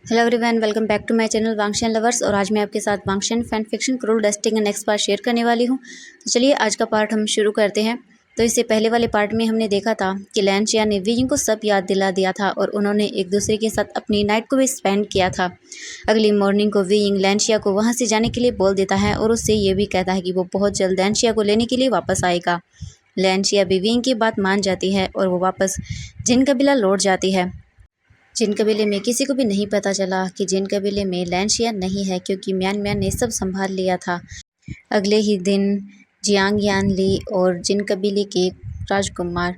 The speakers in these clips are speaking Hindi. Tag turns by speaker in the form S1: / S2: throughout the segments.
S1: Hello everyone, welcome back to my channel Wangxian lovers. और आज मैं आपके साथ Wangxian fan fiction cruel destiny next part share करने वाली हूं। तो चलिए आज का पार्ट हम शुरू करते हैं। तो इससे पहले वाले पार्ट में हमने देखा था कि लैंशिया ने वीइंग को सब याद दिला दिया था और उन्होंने एक दूसरे के साथ अपनी नाइट को भी स्पेंड किया था। अगली मॉर्निंग को वीइंग लैंशिया को वहाँ से जाने के लिए बोल देता है और उससे ये भी कहता है कि वो बहुत जल्द लैंशिया को लेने के लिए वापस आएगा। लैंशिया भी वीइंग की बात मान जाती है और वो वापस जिन कबीला लौट जाती है। जिन कबीले में किसी को भी नहीं पता चला कि जिन कबीले में लैंशिया नहीं है, क्योंकि म्यान म्यान ने सब संभाल लिया था। अगले ही दिन जियांग यान ली और जिन कबीले के राजकुमार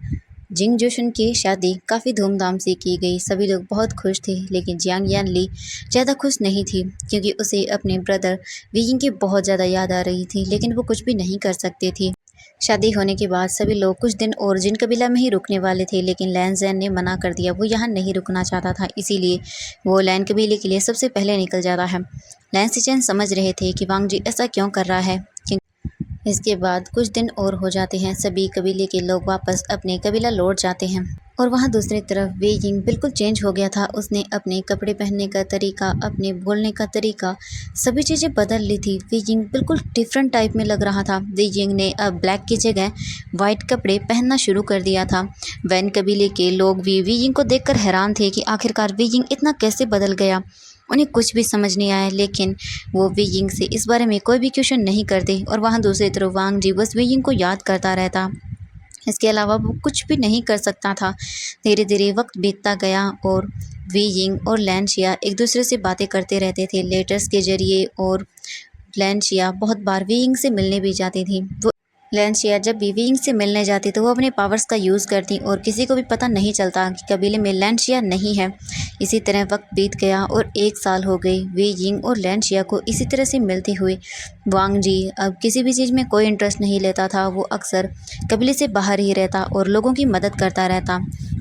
S1: जिंग जोशन की शादी काफ़ी धूमधाम से की गई। सभी लोग बहुत खुश थे, लेकिन जियांग यान ली ज़्यादा खुश नहीं थी क्योंकि उसे अपने ब्रदर वीइंग की बहुत ज़्यादा याद आ रही थी, लेकिन वो कुछ भी नहीं कर सकती थी। शादी होने के बाद सभी लोग कुछ दिन और जिन कबीला में ही रुकने वाले थे, लेकिन लैन ज़ैन ने मना कर दिया। वो यहाँ नहीं रुकना चाहता था, इसीलिए वो लैन कबीले के लिए सबसे पहले निकल जाता है। लैन सिचेन समझ रहे थे कि वांग जी ऐसा क्यों कर रहा है। इसके बाद कुछ दिन और हो जाते हैं। सभी कबीले के लोग वापस अपने कबीला लौट जाते हैं और वहाँ दूसरी तरफ वे यिंग बिल्कुल चेंज हो गया था। उसने अपने कपड़े पहनने का तरीका, अपने बोलने का तरीका, सभी चीज़ें बदल ली थी। वे यिंग बिल्कुल डिफरेंट टाइप में लग रहा था। वे यिंग ने अब ब्लैक की जगह वाइट कपड़े पहनना शुरू कर दिया था। वैन कबीले के लोग भी वे यिंग को देखकर हैरान थे कि आखिरकार वे यिंग इतना कैसे बदल गया। उन्हें कुछ भी समझ नहीं आया, लेकिन वो वे यिंग से इस बारे में कोई भी क्वेश्चन नहीं करते। और वहाँ दूसरी तरफ वांग जी बस वे यिंग को याद करता रहता। इसके अलावा वो कुछ भी नहीं कर सकता था। धीरे धीरे वक्त बीतता गया और वी यिंग और लैंशिया एक दूसरे से बातें करते रहते थे लेटर्स के जरिए। और लैंशिया बहुत बार वी यिंग से मिलने भी जाती थी। वो लैंशिया जब भी वी यिंग से मिलने जाती तो वो अपने पावर्स का यूज़ करती और किसी को भी पता नहीं चलता कि कबीले में लैंशिया नहीं है। इसी तरह वक्त बीत गया और 1 साल हो गई वी यिंग और लैंशिया को इसी तरह से मिलते हुए। वांग जी अब किसी भी चीज़ में कोई इंटरेस्ट नहीं लेता था। वो अक्सर कबीले से बाहर ही रहता और लोगों की मदद करता रहता।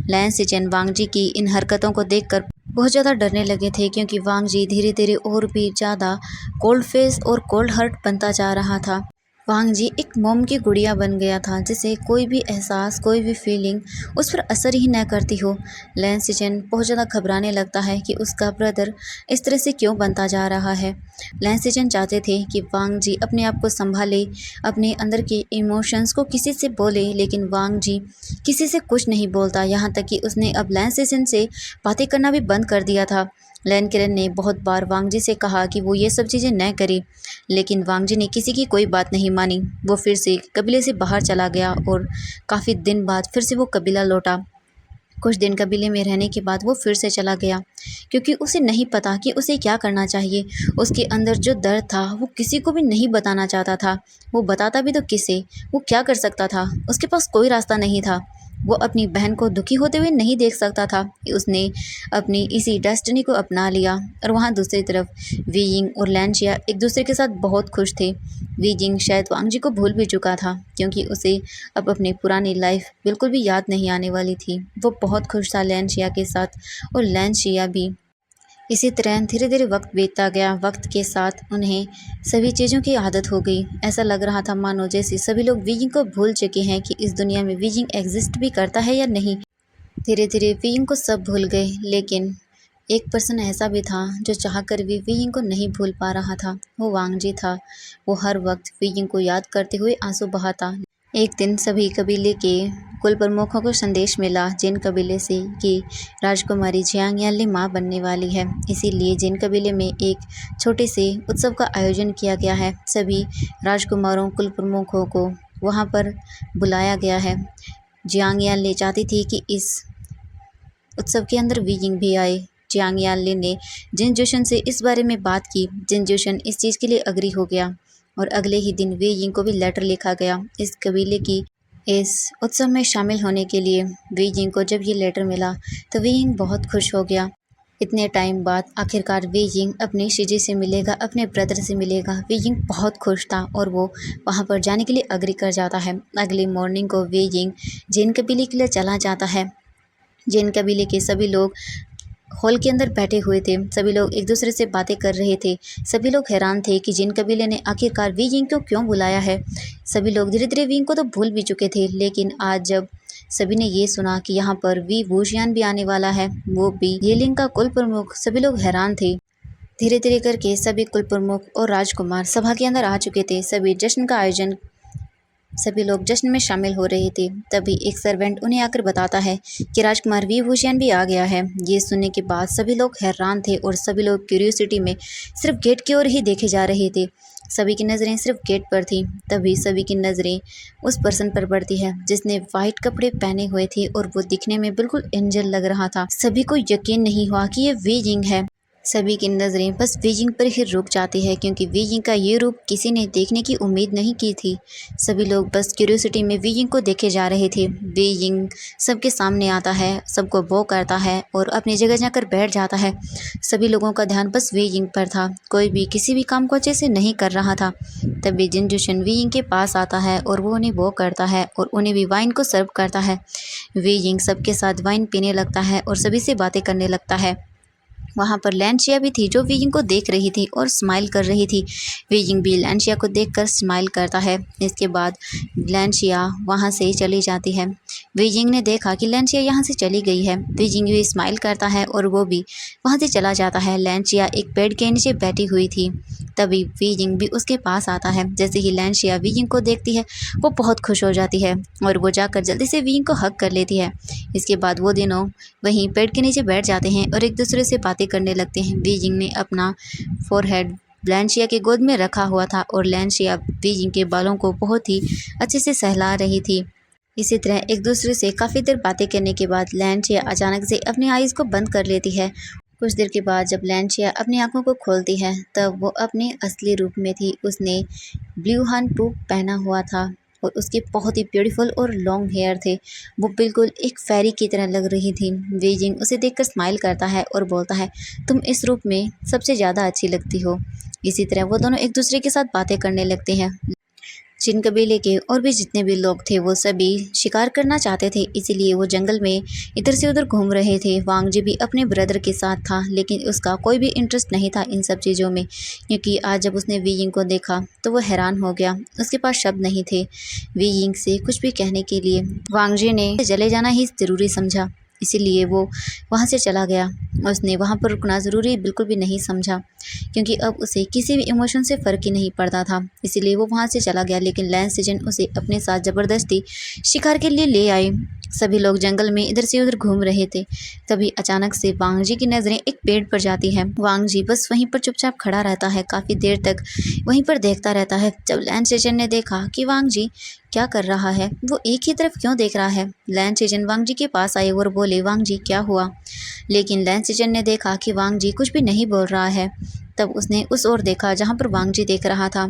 S1: लैन सिचेन वांग जी की इन हरकतों को देखकर बहुत ज़्यादा डरने लगे थे, क्योंकि वांग जी धीरे धीरे और भी ज़्यादा कोल्ड फेस और कोल्ड हार्ट बनता जा रहा था। वांग जी एक मोम की गुड़िया बन गया था, जिसे कोई भी एहसास, कोई भी फीलिंग उस पर असर ही न करती हो। लैन सिचेन बहुत ज़्यादा घबराने लगता है कि उसका ब्रदर इस तरह से क्यों बनता जा रहा है। लैन सिचेन चाहते थे कि वांग जी अपने आप को संभाले, अपने अंदर के इमोशंस को किसी से बोले, लेकिन वांग जी किसी से कुछ नहीं बोलता। यहाँ तक कि उसने अब लैन सिचेन से बातें करना भी बंद कर दिया था। लैन किरण ने बहुत बार वांग जी से कहा कि वो ये सब चीज़ें न करे, लेकिन वांग जी ने किसी की कोई बात नहीं मानी। वो फिर से कबीले से बाहर चला गया और काफ़ी दिन बाद फिर से वो कबीला लौटा। कुछ दिन कबीले में रहने के बाद वो फिर से चला गया, क्योंकि उसे नहीं पता कि उसे क्या करना चाहिए। उसके अंदर जो दर्द था वो किसी को भी नहीं बताना चाहता था। वो बताता भी तो किसे, वो क्या कर सकता था। उसके पास कोई रास्ता नहीं था। वो अपनी बहन को दुखी होते हुए नहीं देख सकता था। उसने अपनी इसी डेस्टिनी को अपना लिया। और वहाँ दूसरी तरफ वी यिंग और लैंशिया एक दूसरे के साथ बहुत खुश थे। वी यिंग शायद वांग जी को भूल भी चुका था, क्योंकि उसे अब अपनी पुरानी लाइफ बिल्कुल भी याद नहीं आने वाली थी। वो बहुत खुश था लैंशिया के साथ और लैंशिया भी। इसी तरह धीरे धीरे वक्त बीतता गया। वक्त के साथ उन्हें सभी चीज़ों की आदत हो गई। ऐसा लग रहा था मानो जैसे सभी लोग वीइंग को भूल चुके हैं कि इस दुनिया में वीइंग एग्जिस्ट भी करता है या नहीं। धीरे धीरे वीइंग को सब भूल गए, लेकिन एक पर्सन ऐसा भी था जो चाहकर भी वीइंग को नहीं भूल पा रहा था। वो वांग जी था। वो हर वक्त वीइंग को याद करते हुए आंसू बहाता। एक दिन सभी कबीले के कुल प्रमुखों को संदेश मिला जिन कबीले से कि राजकुमारी जियांग यानली माँ बनने वाली है। इसीलिए जिन कबीले में एक छोटे से उत्सव का आयोजन किया गया है। सभी राजकुमारों, कुल प्रमुखों को वहाँ पर बुलाया गया है। जियांग यानली चाहती थी कि इस उत्सव के अंदर वीइंग भी आए। जियांग यानली ने जिन जोशन से इस बारे में बात की। जिन जोशन इस चीज़ के लिए अग्री हो गया और अगले ही दिन वे यिंग को भी लेटर लिखा गया इस कबीले की इस उत्सव में शामिल होने के लिए। वे यिंग को जब ये लेटर मिला तो वे यिंग बहुत खुश हो गया। इतने टाइम बाद आखिरकार वे यिंग अपने शीजी से मिलेगा, अपने ब्रदर से मिलेगा। वे यिंग बहुत खुश था और वो वहाँ पर जाने के लिए अग्री कर जाता है। अगली मॉर्निंग को वे यिंग जिन कबीले के लिए चला जाता है। जिन कबीले के सभी लोग हॉल के अंदर बैठे हुए थे। सभी लोग एक दूसरे से बातें कर रहे थे। सभी लोग हैरान थे कि जिन कबीले ने आखिरकार वी यिंग को क्यों बुलाया है। सभी लोग धीरे धीरे वी यिंग को तो भूल भी चुके थे, लेकिन आज जब सभी ने ये सुना कि यहाँ पर वी वूशियान भी आने वाला है, वो भी येलिंग का कुल प्रमुख। सभी लोग हैरान थे। धीरे धीरे करके सभी कुल प्रमुख और राजकुमार सभा के अंदर आ चुके थे। सभी लोग जश्न में शामिल हो रहे थे। तभी एक सर्वेंट उन्हें आकर बताता है कि राजकुमार वी भूषण भी आ गया है। ये सुनने के बाद सभी लोग हैरान थे और सभी लोग क्यूरियोसिटी में सिर्फ गेट की ओर ही देखे जा रहे थे। सभी की नज़रें सिर्फ गेट पर थी। तभी सभी की नज़रें उस पर्सन पर पड़ती है जिसने वाइट कपड़े पहने हुए थे और वो दिखने में बिल्कुल एंजल लग रहा था। सभी को यकीन नहीं हुआ कि ये वी जिंग है। सभी की नज़रें बस वी जिंग पर ही रुक जाती है क्योंकि वी जिंग का ये रूप किसी ने देखने की उम्मीद नहीं की थी। सभी लोग बस क्यूरियोसिटी में वी जिंग को देखे जा रहे थे। वी जिंग सबके सामने आता है, सबको बो करता है और अपनी जगह जाकर बैठ जाता है। सभी लोगों का ध्यान बस वी जिंग पर था। कोई भी किसी भी काम को अच्छे से नहीं कर रहा था। तभी जिनजुशन वी जिंग के पास आता है और वो उन्हें बो करता है और उन्हें भी वाइन को सर्व करता है। वी जिंग सबके साथ वाइन पीने लगता है और सभी से बातें करने लगता है। वहाँ पर लैंशिया भी थी जो वीजिंग को देख रही थी और स्माइल कर रही थी। वीजिंग भी लैंशिया को देखकर स्माइल करता है। इसके बाद लैंशिया वहाँ से चली जाती है। वीजिंग ने देखा कि लैंशिया यहाँ से चली गई है। वीजिंग भी स्माइल करता है और वो भी वहाँ से चला जाता है। लैंशिया एक पेड़ के नीचे बैठी हुई थी। तभी वीजिंग भी उसके पास आता है। जैसे ही लैंशिया वीजिंग को देखती है वो बहुत खुश हो जाती है और वो जाकर जल्दी से वीजिंग को हग कर लेती है। इसके बाद वो दोनों वहीं पेड़ के नीचे बैठ जाते हैं और एक दूसरे से बातें करने लगते हैं। वीजिंग ने अपना फोरहेड लैंशिया के गोद में रखा हुआ था और लैंशिया वीजिंग के बालों को बहुत ही अच्छे से सहला रही थी। इसी तरह एक दूसरे से काफ़ी देर बातें करने के बाद लैंशिया अचानक से अपनी आईज़ को बंद कर लेती है। कुछ देर के बाद जब लैंशिया अपनी आंखों को खोलती है तब वो अपने असली रूप में थी। उसने ब्लू हन टूप पहना हुआ था और उसके बहुत ही ब्यूटीफुल और लॉन्ग हेयर थे। वो बिल्कुल एक फेरी की तरह लग रही थी। वीजिंग उसे देखकर स्माइल करता है और बोलता है, तुम इस रूप में सबसे ज़्यादा अच्छी लगती हो। इसी तरह वो दोनों एक दूसरे के साथ बातें करने लगते हैं। जिन कबीले के और भी जितने भी लोग थे वो सभी शिकार करना चाहते थे, इसीलिए वो जंगल में इधर से उधर घूम रहे थे। वांग जी भी अपने ब्रदर के साथ था लेकिन उसका कोई भी इंटरेस्ट नहीं था इन सब चीज़ों में, क्योंकि आज जब उसने वी यिंग को देखा तो वो हैरान हो गया। उसके पास शब्द नहीं थे वी यिंग से कुछ भी कहने के लिए। वांग जी ने चले जाना ही ज़रूरी समझा, इसीलिए वो वहाँ से चला गया। उसने वहाँ पर रुकना ज़रूरी बिल्कुल भी नहीं समझा क्योंकि अब उसे किसी भी इमोशन से फ़र्क ही नहीं पड़ता था, इसीलिए वो वहाँ से चला गया। लेकिन लैंस सीजन उसे अपने साथ ज़बरदस्ती शिकार के लिए ले आए। सभी लोग जंगल में इधर से उधर घूम रहे थे। तभी अचानक से वांग जी की नज़रें एक पेड़ पर जाती हैं। वांग जी बस वहीं पर चुपचाप खड़ा रहता है, काफ़ी देर तक वहीं पर देखता रहता है। जब लैंस सीजन ने देखा कि वांग जी क्या कर रहा है, वो एक ही तरफ क्यों देख रहा है, लैंस सीजन वांग जी के पास आए और बोले, वांग जी क्या हुआ। लेकिन लैंस सीजन ने देखा कि वांग जी कुछ भी नहीं बोल रहा है। तब उसने उस ओर देखा जहाँ पर वांग जी देख रहा था।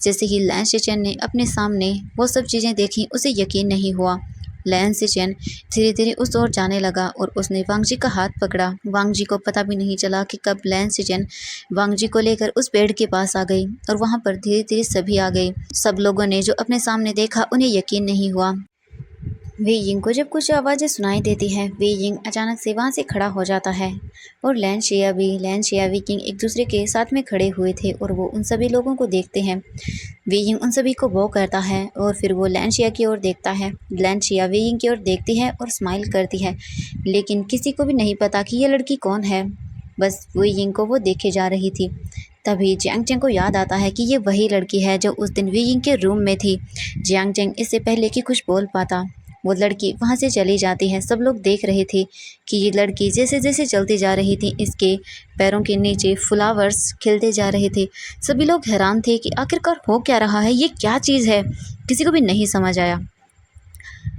S1: जैसे ही लैंस सीजन ने अपने सामने वो सब चीज़ें देखी उसे यकीन नहीं हुआ। लैंस सीजन धीरे धीरे उस ओर जाने लगा और उसने वांग जी का हाथ पकड़ा। वांग जी को पता भी नहीं चला कि कब लैंस सीजन वांग जी को लेकर उस पेड़ के पास आ गई और वहाँ पर धीरे धीरे सभी आ गए। सब लोगों ने जो अपने सामने देखा उन्हें यकीन नहीं हुआ। वी यिंग को जब कुछ आवाज़ें सुनाई देती हैं, वी यिंग अचानक से वहाँ से खड़ा हो जाता है और लैंशिया वी यिंग एक दूसरे के साथ में खड़े हुए थे और वो उन सभी लोगों को देखते हैं। वी यिंग उन सभी को बो करता है और फिर वो लैंशिया की ओर देखता है। लैंशिया वी यिंग की ओर देखती है और स्माइल करती है, लेकिन किसी को भी नहीं पता कि ये लड़की कौन है। बस वी यिंग को वो देखे जा रही थी। तभी जियांग चेंग को याद आता है कि ये वही लड़की है जो उस दिन वी यिंग के रूम में थी। जियांग चेंग इससे पहले कि कुछ बोल पाता वो लड़की वहाँ से चली जाती है। सब लोग देख रहे थे कि ये लड़की जैसे जैसे चलती जा रही थी इसके पैरों के नीचे फ्लावर्स खिलते जा रहे थे। सभी लोग हैरान थे कि आखिरकार हो क्या रहा है, ये क्या चीज़ है, किसी को भी नहीं समझ आया।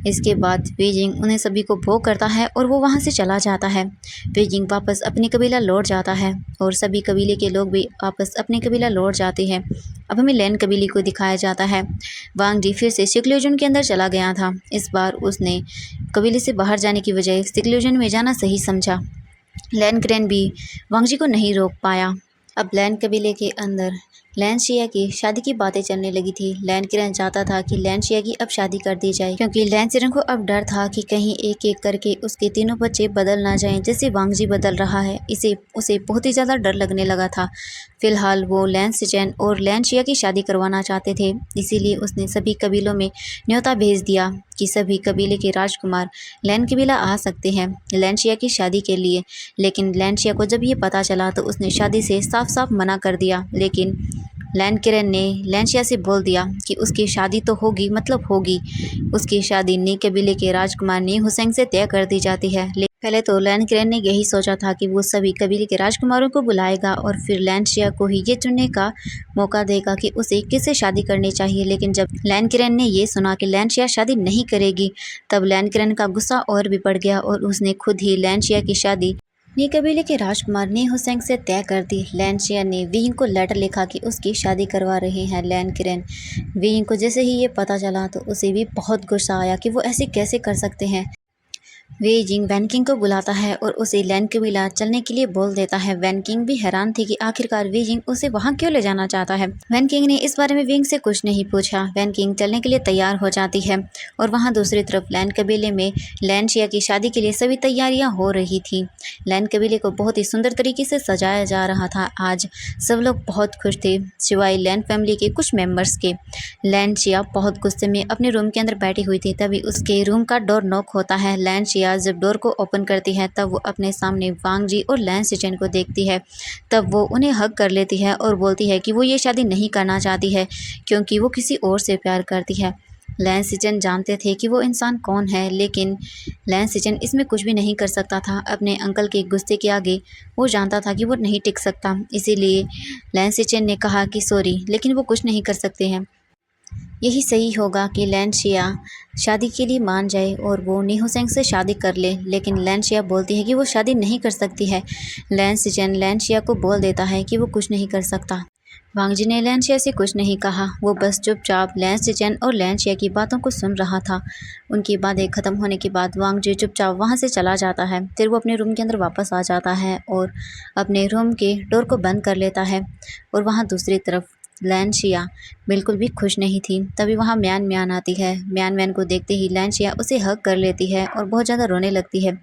S1: इसके बाद वी यिंग उन्हें सभी को भोग करता है और वो वहाँ से चला जाता है। वी यिंग वापस अपनी कबीला लौट जाता है और सभी कबीले के लोग भी वापस अपनी कबीला लौट जाते हैं। अब हमें लैन कबीले को दिखाया जाता है। वांग जी फिर से सिक्लूजन के अंदर चला गया था। इस बार उसने कबीले से बाहर जाने की बजाय सिक्लूजन में जाना सही समझा। लैन ग्रैन भी वांग जी को नहीं रोक पाया। अब लैन कबीले के अंदर लैन शिया की शादी की बातें चलने लगी थी। लैन किरण चाहता था कि लैन शिया की अब शादी कर दी जाए, क्योंकि लैन सिरन को अब डर था कि कहीं एक एक करके उसके तीनों बच्चे बदल ना जाएं, जैसे वांगजी बदल रहा है। इसे उसे बहुत ही ज़्यादा डर लगने लगा था। फिलहाल वो लैन सिचेन और लैन शिया की शादी करवाना चाहते थे, इसीलिए उसने सभी कबीलों में न्योता भेज दिया कि सभी कबीले के राजकुमार लैन कबीला आ सकते हैं लैन शिया की शादी के लिए। लेकिन लैन शिया को जब ये पता चला तो उसने शादी से साफ साफ मना कर दिया। लेकिन लैन किरण ने लैन शिया से बोल दिया कि उसकी शादी तो होगी, मतलब होगी। उसकी शादी नी कबीले के राजकुमार नी हुसैन से तय कर दी जाती है। लेकिन पहले तो लैन किरण ने यही सोचा था कि वो सभी कबीले के राजकुमारों को बुलाएगा और फिर लैन शिया को ही ये चुनने का मौका देगा कि उसे किससे शादी करनी चाहिए। लेकिन जब लैन किरण ने ये सुना कि लैन शिया शादी नहीं करेगी, तब लैन किरण का गुस्सा और भी बढ़ गया और उसने खुद ही लैन शिया की शादी नी कबीले के राजकुमार नी हुसैन से तय कर दी। लैन शिया ने वीइंग को लेटर लिखा कि उसकी शादी करवा रहे हैं लैन किरण। वीइंग को जैसे ही ये पता चला तो उसे भी बहुत गुस्सा आया कि वो ऐसे कैसे कर सकते हैं। वे जिंग वैन किंग को बुलाता है और उसे लैन कबीला चलने के लिए बोल देता है। वैन किंग भी हैरान थी कि आखिरकार वे जिंग उसे वहां क्यों ले जाना चाहता है। वैन किंग ने इस बारे में विंग से कुछ नहीं पूछा। वैन किंग चलने के लिए तैयार हो जाती है और वहां दूसरी तरफ लैन कबीले में लैन शिया की शादी के लिए सभी तैयारियां हो रही थी। लैन कबीले को बहुत ही सुंदर तरीके से सजाया जा रहा था। आज सब लोग बहुत खुश थे, सिवाय लैन फैमिली के कुछ मेंबर्स के। लैन शिया बहुत गुस्से में अपने रूम के अंदर बैठी हुई थी, तभी उसके रूम का डोर नॉक होता है। लैन शिया जब डोर को ओपन करती है तब वो अपने सामने वांग जी और लैन सिचेन को देखती है। तब वो उन्हें हग कर लेती है और बोलती है कि वो ये शादी नहीं करना चाहती है, क्योंकि वो किसी और से प्यार करती है। लैन सिचेन जानते थे कि वो इंसान कौन है, लेकिन लैन सिचेन इसमें कुछ भी नहीं कर सकता था। अपने अंकल के गुस्से के आगे वो जानता था कि वो नहीं टिक सकता, इसीलिए लैन सिचेन ने कहा कि सॉरी, लेकिन वो कुछ नहीं कर सकते हैं। यही सही होगा कि लैन शिया शादी के लिए मान जाए और वो नी हुसैन से शादी कर ले। लेकिन लैन शिया बोलती है कि वो शादी नहीं कर सकती है। लैन सिचेन लैन शिया को बोल देता है कि वो कुछ नहीं कर सकता। वांगजी ने लैन शिया से कुछ नहीं कहा, वो बस चुपचाप लैन सिचेन और लैन शिया की बातों को सुन रहा था। उनकी बातें खत्म होने के बाद वांगजी चुपचाप वहाँ से चला जाता है। फिर वो अपने रूम के अंदर वापस आ जाता है और अपने रूम के डोर को बंद कर लेता है। और वहाँ दूसरी तरफ लैन शिया बिल्कुल भी खुश नहीं थी। तभी वहाँ म्यान म्यान आती है। म्यान म्यान को देखते ही लैन शिया उसे हग कर लेती है और बहुत ज़्यादा रोने लगती है।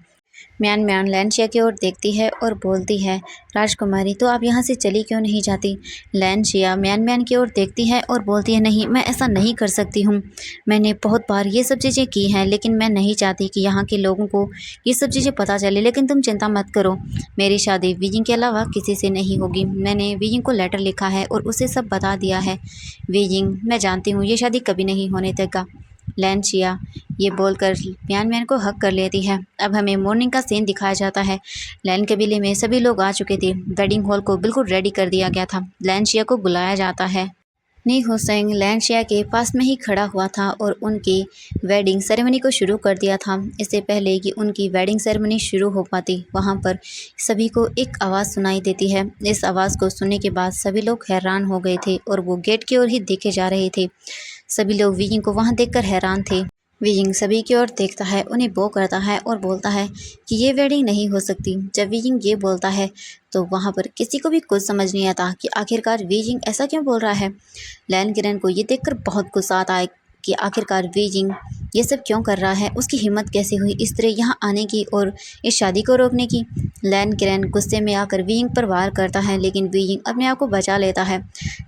S1: म्यान म्यान लैन शिया की ओर देखती है और बोलती है, राजकुमारी तो आप यहाँ से चली क्यों नहीं जाती। लैन शिया म्यान म्यान की ओर देखती है और बोलती है, नहीं, मैं ऐसा नहीं कर सकती हूँ। मैंने बहुत बार ये सब चीज़ें की हैं, लेकिन मैं नहीं चाहती कि यहाँ के लोगों को ये सब चीज़ें पता चले। लेकिन तुम चिंता मत करो, मेरी शादी वीजिंग के अलावा किसी से नहीं होगी। मैंने वीजिंग को लेटर लिखा है और उसे सब बता दिया है। वीजिंग, मैं जानती हूँ ये शादी कभी नहीं होने देगा। लैन शिया ये बोलकर म्यान म्यान को हक कर लेती है। अब हमें मॉर्निंग का सीन दिखाया जाता है। लैन कबीले में सभी लोग आ चुके थे। वेडिंग हॉल को बिल्कुल रेडी कर दिया गया था। लैन शिया को बुलाया जाता है। नी हुसैन लैन शिया के पास में ही खड़ा हुआ था और उनकी वेडिंग सेरेमनी को शुरू कर दिया था। इससे पहले कि उनकी वेडिंग सेरेमनी शुरू हो पाती, वहाँ पर सभी को एक आवाज़ सुनाई देती है। इस आवाज़ को सुनने के बाद सभी लोग हैरान हो गए थे और वो गेट की ओर ही देखे जा रहे थे। सभी लोग वीजिंग को वहाँ देखकर हैरान थे। वीजिंग सभी की ओर देखता है, उन्हें बो करता है और बोलता है कि ये वेडिंग नहीं हो सकती। जब वीजिंग ये बोलता है तो वहाँ पर किसी को भी कुछ समझ नहीं आता कि आखिरकार वीजिंग ऐसा क्यों बोल रहा है। लैन किरण को ये देखकर बहुत गुस्सा आता है कि आखिरकार वीजिंग ये सब क्यों कर रहा है। उसकी हिम्मत कैसे हुई इस तरह यहाँ आने की और इस शादी को रोकने की। लैन किरण गुस्से में आकर वीजिंग पर वार करता है, लेकिन वीजिंग अपने आप को बचा लेता है।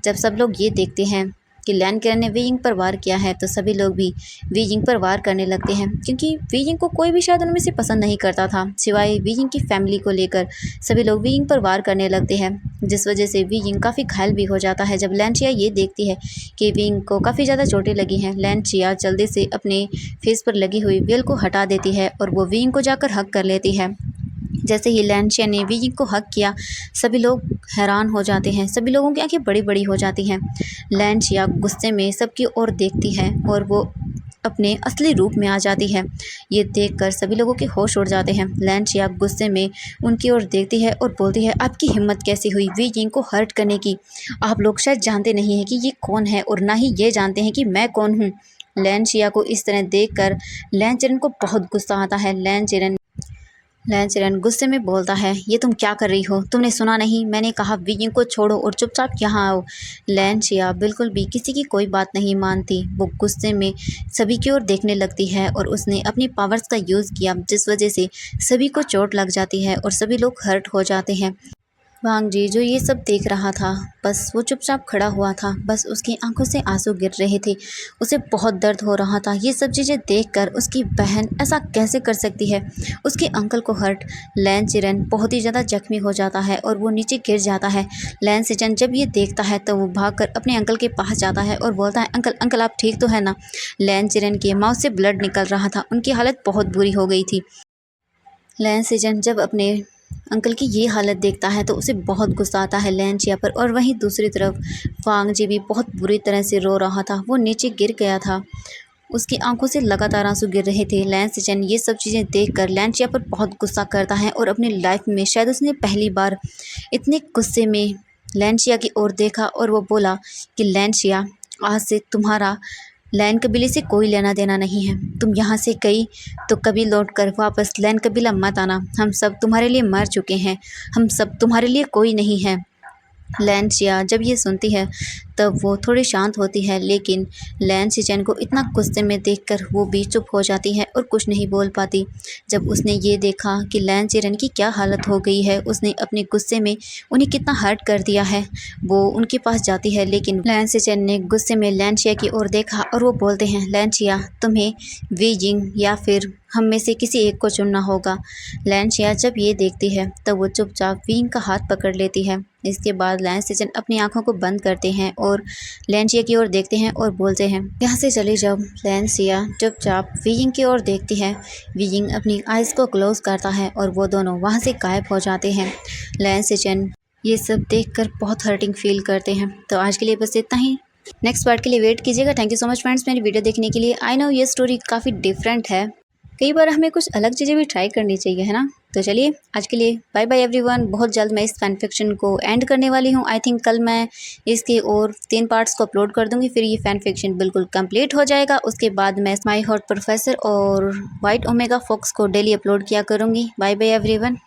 S1: जब सब लोग ये देखते हैं कि लैन किरण ने वीजिंग पर वार किया है तो सभी लोग भी वीजिंग पर वार करने लगते हैं, क्योंकि वीजिंग को कोई भी शायद उनमें से पसंद नहीं करता था सिवाय वीजिंग की फैमिली को लेकर। सभी लोग वीजिंग पर वार करने लगते हैं, जिस वजह से वीजिंग काफ़ी घायल भी हो जाता है। जब लैन शिया ये देखती है कि वीजिंग को काफ़ी ज़्यादा चोटें लगी हैं, लैन शिया जल्दी से अपने फेस पर लगी हुई वेल को हटा देती है और वो वीजिंग को जाकर हग कर लेती है। जैसे ही लैन शिया ने वीजिंग को हक किया, सभी लोग हैरान हो जाते हैं। सभी लोगों की आंखें बड़ी बड़ी हो जाती हैं। लैन शिया गुस्से में सबकी ओर देखती है और वो अपने असली रूप में आ जाती है। ये देखकर सभी लोगों के होश उड़ जाते हैं। लैन शिया गुस्से में उनकी ओर देखती है और बोलती है, आपकी हिम्मत कैसी हुई वीजिंग को हर्ट करने की। आप लोग शायद जानते नहीं हैं कि ये कौन है और ना ही ये जानते हैं कि मैं कौन हूँ। लैन शिया को इस तरह देख कर लैन चिरन को बहुत गुस्सा आता है। लैन चिरन लैन चिरन गुस्से में बोलता है, ये तुम क्या कर रही हो? तुमने सुना नहीं? मैंने कहा विंग को छोड़ो और चुपचाप यहाँ आओ। लैन चिया बिल्कुल भी किसी की कोई बात नहीं मानती। वो गुस्से में सभी की ओर देखने लगती है और उसने अपनी पावर्स का यूज़ किया, जिस वजह से सभी को चोट लग जाती है और सभी लोग हर्ट हो जाते हैं। वांग जी जो ये सब देख रहा था, बस वो चुपचाप खड़ा हुआ था। बस उसकी आंखों से आंसू गिर रहे थे। उसे बहुत दर्द हो रहा था। ये सब चीज़ें देखकर उसकी बहन ऐसा कैसे कर सकती है? उसके अंकल को हर्ट लैन चिरन बहुत ही ज़्यादा जख्मी हो जाता है और वो नीचे गिर जाता है। लैन सिचन जब ये देखता है तो वो भागकर अपने अंकल के पास जाता है और बोलता है, अंकल अंकल आप ठीक तो है ना? लैन चिरन के माउथ से ब्लड निकल रहा था। उनकी हालत बहुत बुरी हो गई थी। लैन सिजन जब अपने अंकल की ये हालत देखता है तो उसे बहुत गुस्सा आता है लैन चिया पर। और वहीं दूसरी तरफ वांग जी भी बहुत बुरी तरह से रो रहा था। वो नीचे गिर गया था। उसकी आंखों से लगातार आंसू गिर रहे थे। लैन सिजन ये सब चीज़ें देखकर लैन चिया पर बहुत गुस्सा करता है और अपनी लाइफ में शायद उसने पहली बार इतने गुस्से में लैन चिया की ओर देखा और वो बोला कि लैन चिया, आज से तुम्हारा लैन कबीले से कोई लेना देना नहीं है। तुम यहाँ से गई तो कभी लौट कर वापस लैन कबीला मत आना। हम सब तुम्हारे लिए मर चुके हैं। हम सब तुम्हारे लिए कोई नहीं है। लैन चिया जब ये सुनती है तब वो थोड़ी शांत होती है, लेकिन लैन सिचन को इतना गुस्से में देखकर वो भी चुप हो जाती है और कुछ नहीं बोल पाती। जब उसने ये देखा कि लैन चिरन की क्या हालत हो गई है, उसने अपने गुस्से में उन्हें कितना हर्ट कर दिया है, वो उनके पास जाती है। लेकिन लैन सिचन ने गुस्से में लैन चिया की ओर देखा और वो बोलते हैं, लैन चिया तुम्हें वी जिंग या फिर हम में से किसी एक को चुनना होगा। लैन चिया जब ये देखती है तब वो चुपचाप विंग का हाथ पकड़ लेती है। इसके बाद लैन सिचन अपनी आंखों को बंद करते हैं और लैन चिया की ओर देखते हैं और बोलते हैं, यहाँ से चले जाओ। लैन चिया चुपचाप विंग की ओर देखती है। विंग अपनी आइज़ को क्लोज करता है और वो दोनों वहाँ से गायब हो जाते हैं। लैन सिचन ये सब देखकर बहुत हर्टिंग फील करते हैं। तो आज के लिए बस इतना ही। नेक्स्ट पार्ट के लिए वेट कीजिएगा। Thank you so much friends मेरी वीडियो देखने के लिए। आई नो ये स्टोरी काफ़ी डिफरेंट है, कई बार हमें कुछ अलग चीज़ें भी ट्राई करनी चाहिए, है ना? तो चलिए आज के लिए बाय बाय एवरीवन। बहुत जल्द मैं इस फैन फिक्शन को एंड करने वाली हूँ। आई थिंक कल मैं इसके और 3 पार्ट्स को अपलोड कर दूँगी, फिर ये फैन फिक्शन बिल्कुल कंप्लीट हो जाएगा। उसके बाद मैं माई हॉट प्रोफेसर और वाइट ओमेगा फॉक्स को डेली अपलोड किया करूँगी। Bye bye everyone.